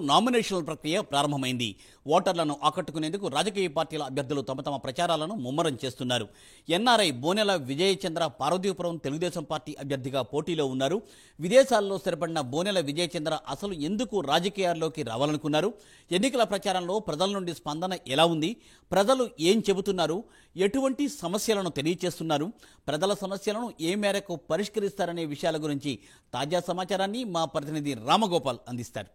నామినేషన్ల ప్రక్రియ ప్రారంభమైంది. ఓటర్లను ఆకట్టుకునేందుకు రాజకీయ పార్టీల అభ్యర్థులు తమ ప్రచారాలను ముమ్మరం చేస్తున్నారు. ఎన్ఆర్ఐ బోనెల విజయచంద్ర పార్వతీపురం తెలుగుదేశం పార్టీ అభ్యర్థిగా పోటీలో ఉన్నారు. విదేశాల్లో స్థిరపడిన బోనెల విజయచంద్ర అసలు ఎందుకు రాజకీయాల్లోకి రావాలనుకున్నారు? ఎన్నికల ప్రచారంలో ప్రజల నుండి స్పందన ఎలా ఉంది? ప్రజలు ఏం చెబుతున్నారు? ఎటువంటి సమస్యలను తెలియచేస్తున్నారు? ప్రజల సమస్యలను ఏ మేరకు పరిష్కరిస్తారనే విషయాల గురించి తాజా సమాచారాన్ని మా ప్రతినిధి రామగోపాల్ అందిస్తారు.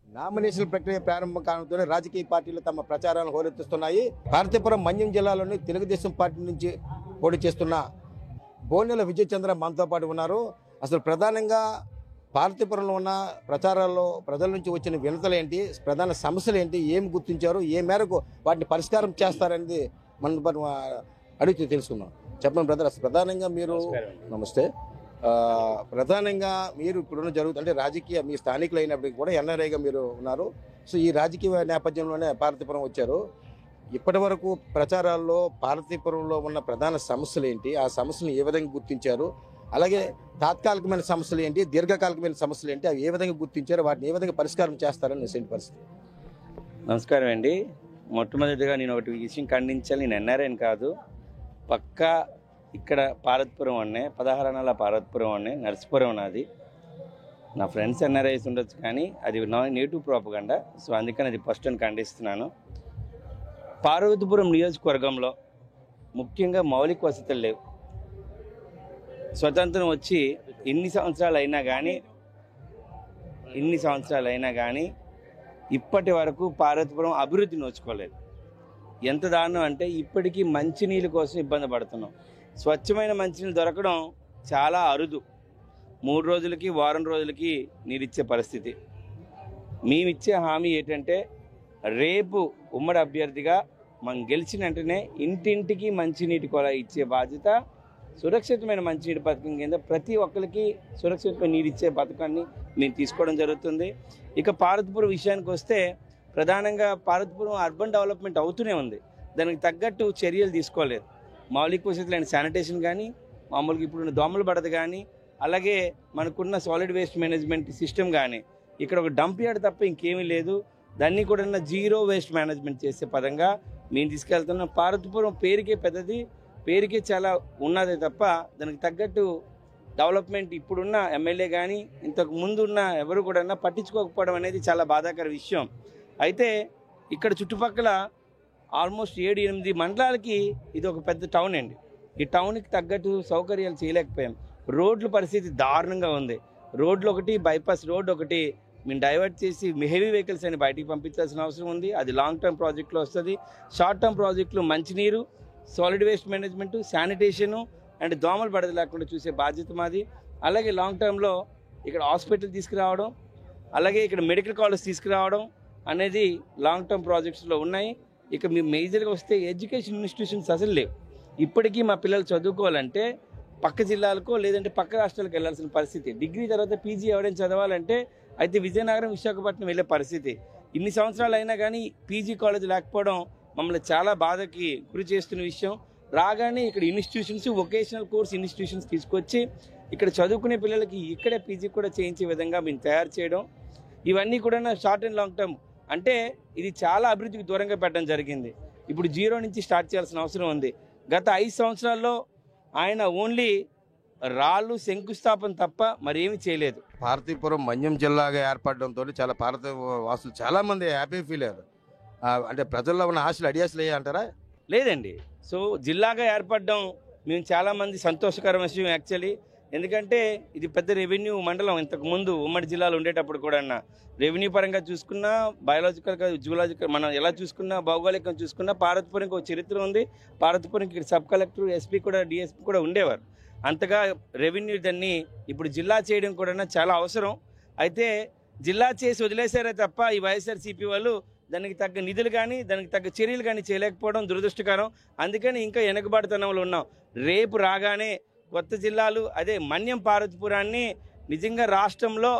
నామినేషన్ ప్రక్రియ ప్రారంభం కావడంతోనే రాజకీయ పార్టీలు తమ ప్రచారాలను హోరెత్తిస్తున్నాయి. పార్వతీపురం మన్యం జిల్లాలోని తెలుగుదేశం పార్టీ నుంచి పోటీ చేస్తున్న బోనెల విజయచంద్ర మనతో పాటు ఉన్నారు. అసలు ప్రధానంగా పార్వతీపురంలో ఉన్న ప్రచారాల్లో ప్రజల నుంచి వచ్చిన వినతలు ఏంటి, ప్రధాన సమస్యలు ఏంటి, ఏం గుర్తించారు, ఏ మేరకు వాటిని పరిష్కారం చేస్తారనేది మనం అడిగితే తెలుసుకుందాం. చెప్పండి బ్రదర్, అసలు ప్రధానంగా మీరు నమస్తే ప్రధానంగా మీరు ఇప్పుడున్న జరుగుతుంటే రాజకీయ మీ స్థానికులు అయినప్పటికీ కూడా ఎన్ఆర్ఐగా మీరు ఉన్నారు. సో ఈ రాజకీయ నేపథ్యంలోనే పార్వతీపురం వచ్చారు. ఇప్పటి వరకు ప్రచారాల్లో పార్వతీపురంలో ఉన్న ప్రధాన సమస్యలు ఏంటి, ఆ సమస్యలను ఏ విధంగా గుర్తించారు, అలాగే తాత్కాలికమైన సమస్యలు ఏంటి, దీర్ఘకాలికమైన సమస్యలు ఏంటి, అవి ఏ విధంగా గుర్తించారు, వాటిని ఏ విధంగా పరిష్కారం చేస్తారని నిశ్చయించిన పరిస్థితి. నమస్కారం అండి. మొట్టమొదటిగా నేను ఒకటి విషయం ఖండించాలి. నేను ఎన్ఆర్ఐని కాదు, పక్కా ఇక్కడ పార్వతీపురం అనే 16 అనాల పార్వతీపురం అనే నర్సిపురం నాది. నా ఫ్రెండ్స్ ఎన్ఆర్ఐస్ ఉండొచ్చు, కానీ అది నా నేటివ్ ప్రోపగండా. సో అందుకని అది ఫస్ట్ అని ఖండిస్తున్నాను. పార్వతీపురం నియోజకవర్గంలో ముఖ్యంగా మౌలిక వసతులు లేవు. స్వతంత్రం వచ్చి ఇన్ని సంవత్సరాలు అయినా కానీ ఇప్పటి వరకు పార్వతీపురం అభివృద్ధి నోచుకోలేదు. ఎంత దారుణం అంటే ఇప్పటికీ మంచినీళ్ళ కోసం ఇబ్బంది పడుతున్నాం. స్వచ్ఛమైన మంచినీళ్ళు దొరకడం చాలా అరుదు. 3 రోజులకి వారం రోజులకి నీరిచ్చే పరిస్థితి. మేమిచ్చే హామీ ఏంటంటే రేపు ఉమ్మడి అభ్యర్థిగా మనం గెలిచిన వెంటనే ఇంటింటికి మంచినీటి కొల ఇచ్చే బాధ్యత, సురక్షితమైన మంచినీటి పథకం కింద ప్రతి ఒక్కరికి సురక్షితమైన నీరు ఇచ్చే పథకాన్ని మేము తీసుకోవడం జరుగుతుంది. ఇక పార్వతీపురం విషయానికి వస్తే ప్రధానంగా పార్వతీపురం అర్బన్ డెవలప్మెంట్ అవుతూనే ఉంది. దానికి తగ్గట్టు చర్యలు తీసుకోలేదు. మౌలిక వసతులైన శానిటేషన్ కానీ, మామూలుగా ఇప్పుడున్న దోమల బడద కానీ, అలాగే మనకున్న సాలిడ్ వేస్ట్ మేనేజ్మెంట్ సిస్టమ్ కానీ, ఇక్కడ ఒక డంప్ యార్డ్ తప్ప ఇంకేమీ లేదు. దాన్ని కూడా జీరో వేస్ట్ మేనేజ్మెంట్ చేసే పదంగా మేము తీసుకెళ్తున్నాం. పార్వతీపురం పేరుకే పెద్దది, పేరుకే చాలా ఉన్నదే తప్ప దానికి తగ్గట్టు డెవలప్మెంట్ ఇప్పుడున్న ఎమ్మెల్యే కానీ ఇంతకు ముందు ఉన్న ఎవరు కూడా పట్టించుకోకపోవడం అనేది చాలా బాధాకర విషయం. అయితే ఇక్కడ చుట్టుపక్కల ఆల్మోస్ట్ 7-8 మండలాలకి ఇది ఒక పెద్ద టౌన్ అండి. ఈ టౌన్కి తగ్గట్టు సౌకర్యాలు చేయలేకపోయాం. రోడ్ల పరిస్థితి దారుణంగా ఉంది. రోడ్లు ఒకటి, బైపాస్ రోడ్ ఒకటి మేము డైవర్ట్ చేసి హెవీ వెహికల్స్ అని బయటికి పంపించాల్సిన అవసరం ఉంది. అది లాంగ్ టర్మ్ ప్రాజెక్టులో వస్తుంది. షార్ట్ టర్మ్ ప్రాజెక్టులు మంచినీరు, solid waste management, sanitation and దోమలు బడద లేకుండా చూసే బాధ్యత మాది. అలాగే లాంగ్ టర్మ్లో ఇక్కడ హాస్పిటల్ తీసుకురావడం, అలాగే ఇక్కడ మెడికల్ కాలేజ్ తీసుకురావడం అనేది లాంగ్ టర్మ్ ప్రాజెక్ట్స్లో ఉన్నాయి. ఇక మీ మేజర్గా వస్తే ఎడ్యుకేషన్ ఇన్స్టిట్యూషన్స్ అసలు లేవు. ఇప్పటికీ మా పిల్లలు చదువుకోవాలంటే పక్క జిల్లాలకో లేదంటే పక్క రాష్ట్రాలకు వెళ్ళాల్సిన పరిస్థితి. డిగ్రీ తర్వాత పీజీ ఎవరైనా చదవాలంటే అయితే విజయనగరం, విశాఖపట్నం వెళ్ళే పరిస్థితి. ఇన్ని సంవత్సరాలు అయినా కానీ పీజీ కాలేజ్ లేకపోవడం మమ్మల్ని చాలా బాధకి గురి చేస్తున్న విషయం. రాగానే ఇక్కడ ఇన్స్టిట్యూషన్స్, వొకేషనల్ కోర్స్ ఇన్స్టిట్యూషన్స్ తీసుకొచ్చి ఇక్కడ చదువుకునే పిల్లలకి ఇక్కడే పీజీ కూడా చేయించే విధంగా మేము తయారు చేయడం, ఇవన్నీ కూడా షార్ట్ అండ్ లాంగ్ టర్మ్. అంటే ఇది చాలా అభివృద్ధికి దూరంగా పెట్టడం జరిగింది. ఇప్పుడు 0 నుంచి స్టార్ట్ చేయాల్సిన అవసరం ఉంది. గత 5 సంవత్సరాల్లో ఆయన ఓన్లీ రాళ్ళు శంకుస్థాపన తప్ప మరేమీ చేయలేదు. పార్వతీపురం మన్యం జిల్లాగా ఏర్పడడంతో చాలా వాసులు చాలా మంది హ్యాపీ ఫీల్ అయ్యారు. అంటే ప్రజల్లో ఉన్న ఆశలు అడియాసలు అయ్యాయి అంటారా? లేదండి. సో జిల్లాగా ఏర్పడడం మేము చాలామంది సంతోషకరమైన విషయం యాక్చువల్లీ. ఎందుకంటే ఇది పెద్ద రెవెన్యూ మండలం. ఇంతకుముందు ఉమ్మడి జిల్లాలో ఉండేటప్పుడు కూడా రెవెన్యూ పరంగా చూసుకున్నా, బయాలజికల్గా, జువలాజికల్ మనం ఎలా చూసుకున్నా, భౌగోళికంగా చూసుకున్నా పార్వతీపురంకి ఒక చరిత్ర ఉంది. పార్వతీపురంకి ఇక్కడ సబ్ కలెక్టర్, ఎస్పీ కూడా, డిఎస్పీ కూడా ఉండేవారు. అంతగా రెవెన్యూ దాన్ని ఇప్పుడు జిల్లా చేయడం కూడా చాలా అవసరం. అయితే జిల్లా చేసి వదిలేశారే తప్ప ఈ వైఎస్ఆర్సీపీ వాళ్ళు దానికి తగ్గ నిధులు కానీ దానికి తగ్గ చర్యలు కానీ చేయలేకపోవడం దురదృష్టకరం. అందుకని ఇంకా వెనకబాటుతనంలో ఉన్నాం. రేపు రాగానే కొత్త జిల్లాలు, అదే మన్యం పార్వతీపురాన్ని నిజంగా రాష్ట్రంలో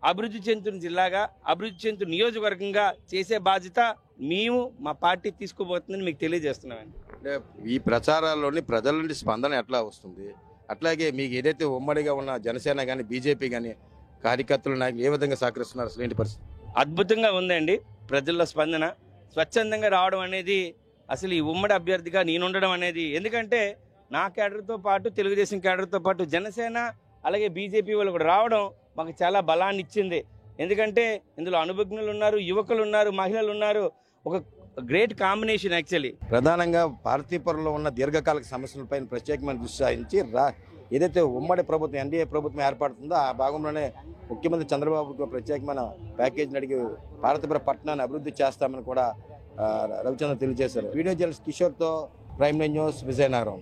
అభివృద్ధి చెందుతున్న జిల్లాగా, అభివృద్ధి చెందుతున్న నియోజకవర్గంగా చేసే బాధ్యత మేము మా పార్టీ తీసుకోబోతుందని మీకు తెలియజేస్తున్నామండి. అంటే ఈ ప్రచారాల్లోని ప్రజల నుండి స్పందన ఎట్లా వస్తుంది? అట్లాగే మీకు ఏదైతే ఉమ్మడిగా ఉన్న జనసేన కానీ బీజేపీ కానీ కార్యకర్తలు నాయకులు ఏ విధంగా సహకరిస్తున్నారు? అసలు ఏంటి పరిస్థితి? అద్భుతంగా ఉందండి. ప్రజల్లో స్పందన స్వచ్ఛందంగా రావడం అనేది, అసలు ఈ ఉమ్మడి అభ్యర్థిగా నేనుండడం అనేది, ఎందుకంటే నా క్యాడర్తో పాటు తెలుగుదేశం క్యాడర్తో పాటు జనసేన అలాగే బీజేపీ వాళ్ళు కూడా రావడం మాకు చాలా బలాన్ని ఇచ్చింది. ఎందుకంటే ఇందులో అనుభజ్ఞులు ఉన్నారు, యువకులు ఉన్నారు, మహిళలు ఉన్నారు. ఒక గ్రేట్ కాంబినేషన్ యాక్చువల్లీ. ప్రధానంగా పార్తీపురంలో ఉన్న దీర్ఘకాలిక సమస్యలపై ప్రత్యేకమైన దృష్టి సారించి ఏదైతే ఉమ్మడి ప్రభుత్వం ఎన్డీఏ ప్రభుత్వం ఏర్పడుతుందో ఆ భాగంలోనే ముఖ్యమంత్రి చంద్రబాబుకు ప్రత్యేకమైన ప్యాకేజీని అడిగి పార్తీపురం పట్టణాన్ని అభివృద్ధి చేస్తామని కూడా రవిచంద్ర తెలియజేశారు. వీడియో జర్నలిస్ట్ కిషోర్తో ప్రైమ్ న్యూస్ విజయనగరం.